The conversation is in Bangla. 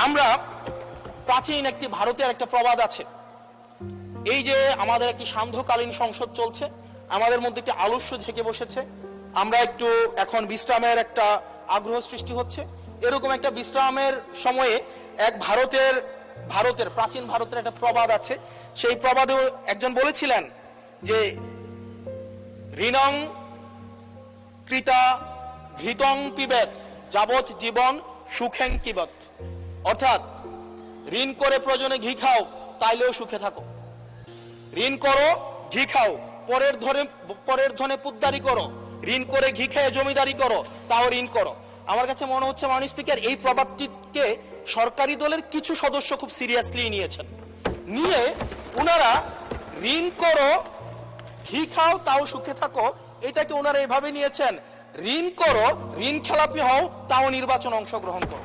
আমরা প্রাচীন একটি ভারতের একটা প্রবাদ আছে, এই যে আমাদের একটি সান্ধ্যকালীন সংসদ চলছে, আমাদের মধ্যে একটি আলস্য ঝেঁকে বসেছে, আমরা একটু এখন বিশ্রামের একটা আগ্রহ সৃষ্টি হচ্ছে, এরকম একটা বিশ্রামের সময়ে এক ভারতের প্রাচীন ভারতের একটা প্রবাদ আছে। সেই প্রবাদে একজন বলেছিলেন যে ঋণং কৃতা ঘৃতং পিবেত যাবৎ জীবন সুখেং কিবত, অর্থাৎ ঋণ করে প্রয়োজনে ঘি খাও তাইলেও সুখে থাকো, ঋণ করো ঘি খাও, পরের ধনে পুদ্দারি করো, ঋণ করে ঘি খেয়ে জমিদারি করো, তাও ঋণ করো। আমার কাছে মনে হচ্ছে মাননীয় স্পিকার এই প্রবাদটিকে সরকারি দলের কিছু সদস্য খুব সিরিয়াসলি নিয়েছেন, নিয়ে ওনারা ঋণ করো ঘি খাও তাও সুখে থাকো, এটাকে ওনারা এভাবে নিয়েছেন ঋণ করো ঋণ খেলাপি হও তাও নির্বাচন অংশগ্রহণ করো।